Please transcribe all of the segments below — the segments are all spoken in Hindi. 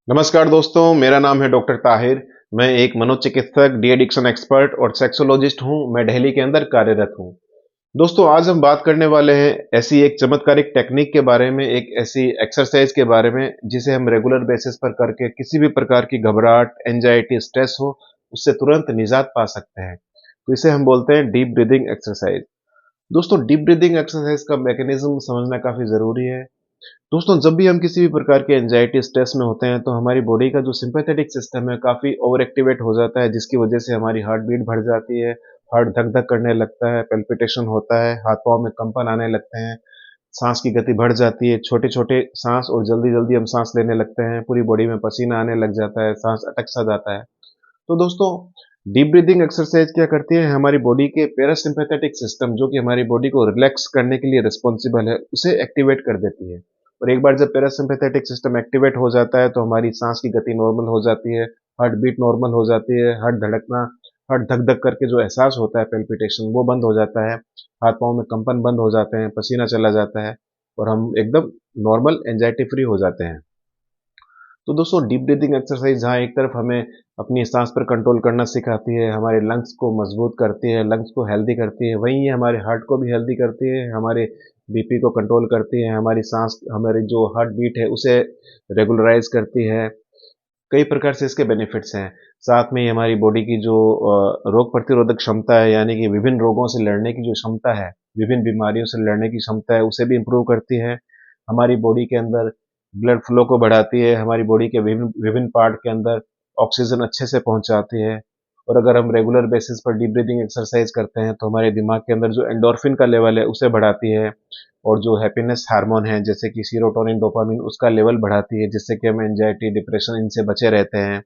नमस्कार दोस्तों, मेरा नाम है डॉक्टर ताहिर। मैं एक मनोचिकित्सक, डी एडिक्शन एक्सपर्ट और सेक्सोलॉजिस्ट हूँ। मैं दिल्ली के अंदर कार्यरत हूँ। दोस्तों, आज हम बात करने वाले हैं ऐसी एक चमत्कारिक टेक्निक के बारे में, एक ऐसी एक्सरसाइज के बारे में जिसे हम रेगुलर बेसिस पर करके किसी भी प्रकार की घबराहट, एंजाइटी, स्ट्रेस हो, उससे तुरंत निजात पा सकते हैं। तो इसे हम बोलते हैं डीप ब्रीदिंग एक्सरसाइज। दोस्तों, डीप ब्रीदिंग एक्सरसाइज का मैकेनिज्म समझना काफी जरूरी है। दोस्तों, जब भी हम किसी भी प्रकार के एंजाइटी स्ट्रेस में होते हैं तो हमारी बॉडी का जो सिंपैथेटिक सिस्टम है काफ़ी ओवर एक्टिवेट हो जाता है, जिसकी वजह से हमारी हार्ट बीट बढ़ जाती है, हार्ट धक धक करने लगता है, पेल्पिटेशन होता है, हाथ पाँव में कंपन आने लगते हैं, सांस की गति बढ़ जाती है, छोटे छोटे सांस और जल्दी जल्दी हम सांस लेने लगते हैं, पूरी बॉडी में पसीना आने लग जाता है, सांस अटक सा जाता है। तो दोस्तों, डीप ब्रीदिंग एक्सरसाइज क्या करती है, हमारी बॉडी के पैरासिम्पैथेटिक सिस्टम जो कि हमारी बॉडी को रिलैक्स करने के लिए रिस्पॉन्सिबल है, उसे एक्टिवेट कर देती है। और एक बार जब पैरासिम्पैथेटिक सिस्टम एक्टिवेट हो जाता है तो हमारी सांस की गति नॉर्मल हो जाती है, हार्ट बीट नॉर्मल हो जाती है, हार्ट धड़कना, हार्ट धक धक करके जो एहसास होता है पेल्पिटेशन, वो बंद हो जाता है, हाथ पाँव में कंपन बंद हो जाते हैं, पसीना चला जाता है और हम एकदम नॉर्मल एंजाइटी फ्री हो जाते हैं। तो दोस्तों, डीप ब्रीदिंग एक्सरसाइज जहाँ एक तरफ हमें अपनी सांस पर कंट्रोल करना सिखाती है, हमारे लंग्स को मजबूत करती है, लंग्स को हेल्दी करती है, वहीं ये हमारे हार्ट को भी हेल्दी करती है, हमारे बीपी को कंट्रोल करती है, हमारी सांस, हमारी जो हार्ट बीट है उसे रेगुलराइज करती है। कई प्रकार से इसके बेनिफिट्स हैं। साथ में ये हमारी बॉडी की जो रोग प्रतिरोधक क्षमता है, यानी कि विभिन्न रोगों से लड़ने की जो क्षमता है, विभिन्न बीमारियों से लड़ने की क्षमता है, उसे भी इम्प्रूव करती है। हमारी बॉडी के अंदर ब्लड फ्लो को बढ़ाती है, हमारी बॉडी के विभिन्न विभिन्न पार्ट के अंदर ऑक्सीजन अच्छे से पहुंचाती है। और अगर हम रेगुलर बेसिस पर डीप ब्रीदिंग एक्सरसाइज करते हैं तो हमारे दिमाग के अंदर जो एंडोर्फिन का लेवल है उसे बढ़ाती है, और जो हैप्पीनेस हार्मोन है जैसे कि सीरोटोनिन, डोपामिन, उसका लेवल बढ़ाती है, जिससे कि हम एंजाइटी, डिप्रेशन इनसे बचे रहते हैं।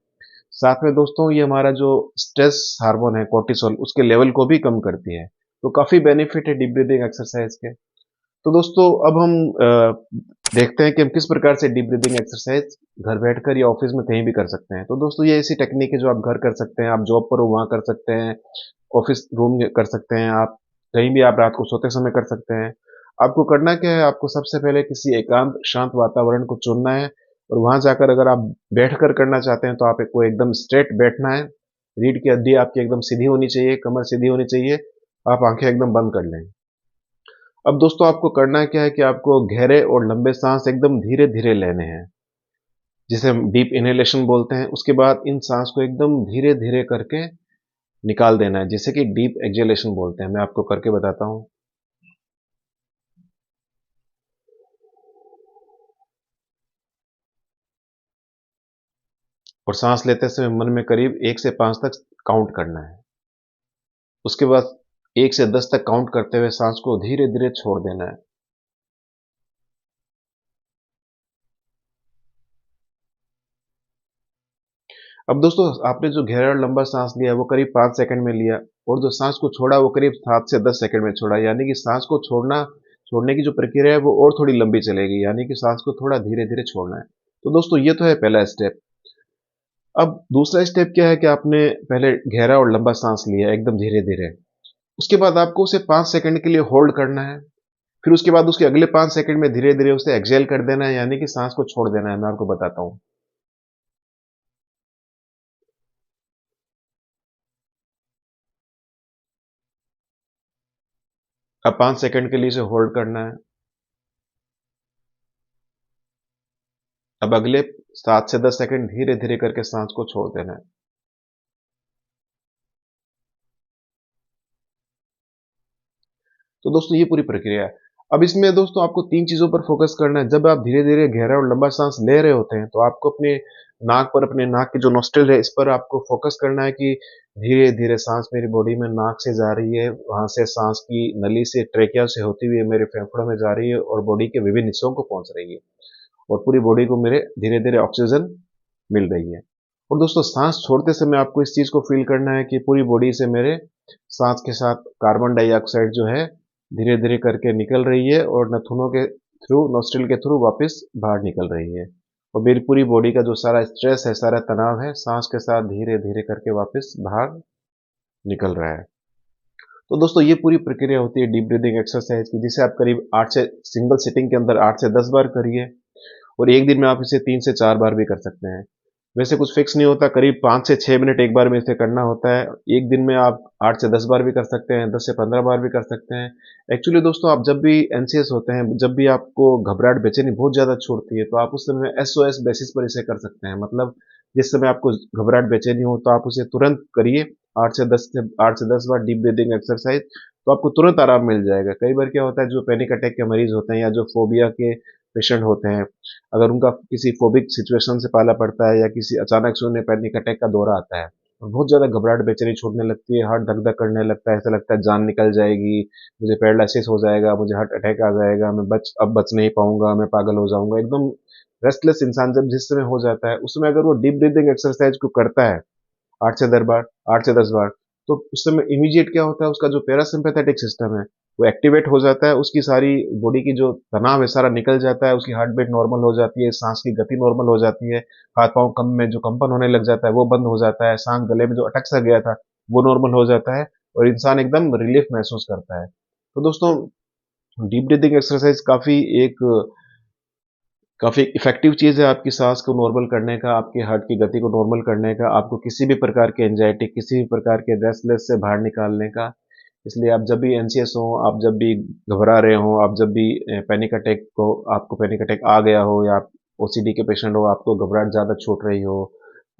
साथ में दोस्तों, ये हमारा जो स्ट्रेस हार्मोन है कोर्टिसोल, उसके लेवल को भी कम करती है। तो काफी बेनिफिट है डीप ब्रीदिंग एक्सरसाइज के। तो दोस्तों, अब हम देखते हैं कि हम किस प्रकार से डीप ब्रीदिंग एक्सरसाइज घर बैठकर या ऑफिस में कहीं भी कर सकते हैं। तो दोस्तों, ये ऐसी टेक्निक है जो आप घर कर सकते हैं, आप जॉब पर हो वहां कर सकते हैं, ऑफिस रूम में कर सकते हैं, आप कहीं भी, आप रात को सोते समय कर सकते हैं। आपको करना क्या है, आपको सबसे पहले किसी एकांत शांत वातावरण को चुनना है, और वहां जाकर अगर आप बैठकर करना चाहते हैं तो आपको एकदम स्ट्रेट बैठना है। रीढ़ की हड्डी आपकी एकदम सीधी होनी चाहिए, कमर सीधी होनी चाहिए, आप आंखें एकदम बंद कर लें। अब दोस्तों, आपको करना क्या है कि आपको गहरे और लंबे सांस एकदम धीरे धीरे लेने हैं, जिसे हम डीप इनहेलेशन बोलते हैं। उसके बाद इन सांस को एकदम धीरे धीरे करके निकाल देना है, जिसे कि डीप एक्सहेलेशन बोलते हैं। मैं आपको करके बताता हूँ। और सांस लेते समय मन में करीब 1 से 5 तक काउंट करना है। उसके बाद 1 से 10 तक काउंट करते हुए सांस को धीरे धीरे छोड़ देना है। अब दोस्तों, आपने जो गहरा और लंबा सांस लिया वो करीब 5 सेकंड में लिया, और जो सांस को छोड़ा वो करीब 7 से 10 सेकंड में छोड़ा, यानी कि सांस को छोड़ने की जो प्रक्रिया है वो और थोड़ी लंबी चलेगी, यानी कि सांस को थोड़ा धीरे धीरे छोड़ना है। तो दोस्तों, ये तो है पहला स्टेप। अब दूसरा स्टेप क्या है कि आपने पहले गहरा और लंबा सांस लिया एकदम धीरे धीरे, उसके बाद आपको उसे 5 सेकंड के लिए होल्ड करना है। फिर उसके बाद उसके अगले 5 सेकंड में धीरे धीरे उसे एक्सहेल कर देना है, यानी कि सांस को छोड़ देना है। मैं आपको बताता हूँ। अब 5 सेकंड के लिए इसे होल्ड करना है। अब अगले 7 से 10 सेकंड धीरे धीरे करके सांस को छोड़ देना है। तो दोस्तों, ये पूरी प्रक्रिया है। अब इसमें दोस्तों आपको 3 चीजों पर फोकस करना है। जब आप धीरे धीरे गहरा और लंबा सांस ले रहे होते हैं तो आपको अपने नाक पर, अपने नाक की जो नोस्ट्रिल है, इस पर आपको फोकस करना है कि धीरे धीरे सांस मेरी बॉडी में नाक से जा रही है, वहां से सांस की नली से, ट्रेकिया से होती हुई मेरे फेफड़ों में जा रही है और बॉडी के विभिन्न हिस्सों को पहुंच रही है, और पूरी बॉडी को मेरे धीरे धीरे ऑक्सीजन मिल रही है। और दोस्तों, सांस छोड़ते समय आपको इस चीज को फील करना है कि पूरी बॉडी से मेरे सांस के साथ कार्बन डाइऑक्साइड जो है धीरे धीरे करके निकल रही है, और नथुनों के थ्रू, नोस्ट्रिल के थ्रू वापस बाहर निकल रही है, और मेरी पूरी बॉडी का जो सारा स्ट्रेस है, सारा तनाव है, सांस के साथ धीरे धीरे करके वापस बाहर निकल रहा है। तो दोस्तों, ये पूरी प्रक्रिया होती है डीप ब्रीदिंग एक्सरसाइज की, जिसे आप करीब 8 से, सिंगल सिटिंग के अंदर 8 से 10 बार करिए। और एक दिन में आप इसे 3 से 4 बार भी कर सकते हैं। वैसे कुछ फिक्स नहीं होता, करीब 5 से 6 मिनट एक बार में इसे करना होता है। एक दिन में आप 8 से 10 बार भी कर सकते हैं, 10 से 15 बार भी कर सकते हैं। एक्चुअली दोस्तों, आप जब भी एंग्ज़ियस होते हैं, जब भी आपको घबराहट, बेचैनी बहुत ज़्यादा छूटती है, तो आप उस समय एसओएस बेसिस पर इसे कर सकते हैं। मतलब जिस समय आपको घबराहट, बेचैनी हो, तो आप उसे तुरंत करिए। 8 से 10 बार डीप ब्रीथिंग एक्सरसाइज, तो आपको तुरंत आराम मिल जाएगा। कई बार क्या होता है, जो पैनिक अटैक के मरीज़ होते हैं या जो फ़ोबिया के पेशेंट होते हैं, अगर उनका किसी फोबिक सिचुएशन से पाला पड़ता है या किसी अचानक से उन्हें पैनिक अटैक का दौरा आता है और बहुत ज़्यादा घबराहट, बेचैनी छूटने लगती है, हार्ट धक धक करने लगता है, ऐसा लगता है जान निकल जाएगी, मुझे पैरालिसिस हो जाएगा, मुझे हार्ट अटैक आ जाएगा, मैं अब बच नहीं पाऊंगा, मैं पागल हो जाऊंगा, एकदम रेस्टलेस इंसान जब जिस समय हो जाता है, उस समय अगर वो डीप ब्रीदिंग एक्सरसाइज को करता है 8 से 10 बार, तो उस समय इमीडिएट क्या होता है, उसका जो पैरासिम्पैथेटिक सिस्टम है वो एक्टिवेट हो जाता है, उसकी सारी बॉडी की जो तनाव है सारा निकल जाता है, उसकी हार्ट बीट नॉर्मल हो जाती है, सांस की गति नॉर्मल हो जाती है, हाथ पांव कम में जो कंपन होने लग जाता है वो बंद हो जाता है, सांस गले में जो अटक सा गया था वो नॉर्मल हो जाता है और इंसान एकदम रिलीफ महसूस करता है। तो दोस्तों, डीप ब्रीदिंग एक्सरसाइज काफ़ी इफ़ेक्टिव चीज़ है आपकी सांस को नॉर्मल करने का, आपके हार्ट की गति को नॉर्मल करने का, आपको किसी भी प्रकार की एंजाइटी, किसी भी प्रकार के रेस्टलेस से बाहर निकालने का। इसलिए आप जब भी एंशियस हो, आप जब भी घबरा रहे हो, आप जब भी आपको पैनिक अटैक आ गया हो या आप ओसीडी के पेशेंट हो, आपको घबराहट ज़्यादा छूट रही हो,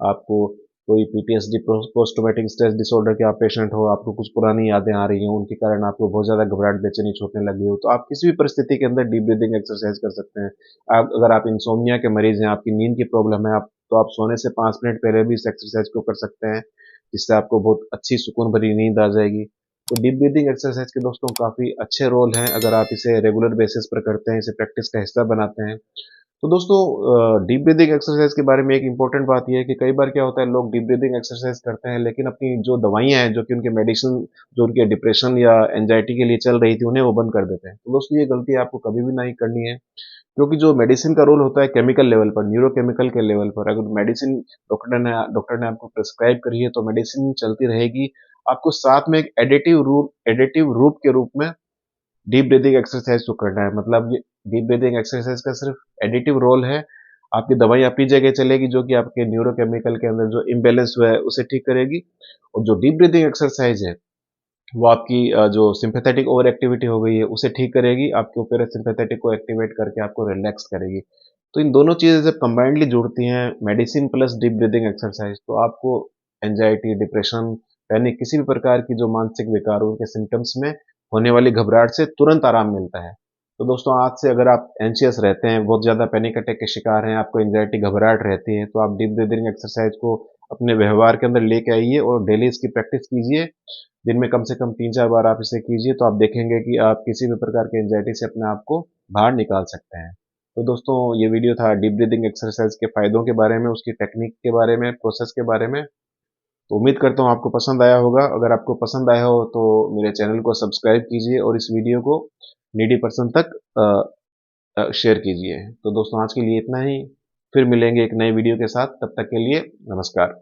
आपको कोई PTSD, post traumatic stress disorder के आप पेशेंट हो, आपको कुछ पुरानी यादें आ रही हो, उनके कारण आपको बहुत ज़्यादा घबराहट, बेचैनी छूटने लगी हो, तो आप किसी भी परिस्थिति के अंदर डीप ब्रीदिंग एक्सरसाइज कर सकते हैं। अगर आप इंसोम्निया के मरीज हैं, आपकी नींद की प्रॉब्लम है, तो आप सोने से 5 मिनट पहले भी इस एक्सरसाइज को कर सकते हैं, जिससे आपको बहुत अच्छी सुकून भरी नींद आ जाएगी। तो डीप ब्रीदिंग एक्सरसाइज के दोस्तों काफ़ी अच्छे रोल हैं, अगर आप इसे रेगुलर बेसिस पर करते हैं, इसे प्रैक्टिस का हिस्सा बनाते हैं। तो दोस्तों, डीप ब्रीदिंग एक्सरसाइज के बारे में एक इम्पोर्टेंट बात यह है कि कई बार क्या होता है, लोग डीप ब्रीदिंग एक्सरसाइज करते हैं लेकिन अपनी जो दवाइयाँ हैं, जो कि उनके मेडिसिन, जो उनके डिप्रेशन या एंजाइटी के लिए चल रही थी, उन्हें वो बंद कर देते हैं। तो दोस्तों, ये गलती आपको कभी भी नहीं करनी है, क्योंकि जो मेडिसिन का रोल होता है केमिकल लेवल पर, न्यूरोकेमिकल के लेवल पर, अगर मेडिसिन डॉक्टर ने आपको प्रिस्क्राइब करी है तो मेडिसिन चलती रहेगी। आपको साथ में एक एडिटिव रूप के रूप में डीप ब्रीदिंग एक्सरसाइज को करना है। मतलब ये डीप ब्रीदिंग एक्सरसाइज का सिर्फ एडिटिव रोल है। आपकी दवाई अपनी जगह चलेगी, जो कि आपके न्यूरोकेमिकल के अंदर जो इम्बैलेंस हुआ है उसे ठीक करेगी, और जो डीप ब्रीदिंग एक्सरसाइज है वो आपकी जो सिंपैथेटिक ओवर एक्टिविटी हो गई है उसे ठीक करेगी, आपके पैरासिम्पैथेटिक को एक्टिवेट करके आपको रिलैक्स करेगी। तो इन दोनों चीज़ें जब कंबाइंडली जुड़ती हैं, medicine plus deep breathing exercise, तो आपको एंजाइटी, डिप्रेशन, पैनिक, किसी भी प्रकार की जो मानसिक विकारों के सिम्टम्स में होने वाली घबराहट से तुरंत आराम मिलता है। तो दोस्तों, आज से अगर आप एंशियस रहते हैं, बहुत ज़्यादा पैनिक अटैक के शिकार हैं, आपको एंजाइटी, घबराहट रहती है, तो आप डीप ब्रीदिंग एक्सरसाइज को अपने व्यवहार के अंदर लेके आइए और डेली इसकी प्रैक्टिस कीजिए। दिन में कम से कम 3-4 बार आप इसे कीजिए, तो आप देखेंगे कि आप किसी भी प्रकार के एंजाइटी से अपने आप को बाहर निकाल सकते हैं। तो दोस्तों, ये वीडियो था डीप ब्रीदिंग एक्सरसाइज के फ़ायदों के बारे में, उसकी टेक्निक के बारे में, प्रोसेस के बारे में। तो उम्मीद करता हूँ आपको पसंद आया होगा। अगर आपको पसंद आया हो तो मेरे चैनल को सब्सक्राइब कीजिए और इस वीडियो को नीडी पर्सन तक शेयर कीजिए। तो दोस्तों, आज के लिए इतना ही। फिर मिलेंगे एक नए वीडियो के साथ, तब तक के लिए नमस्कार।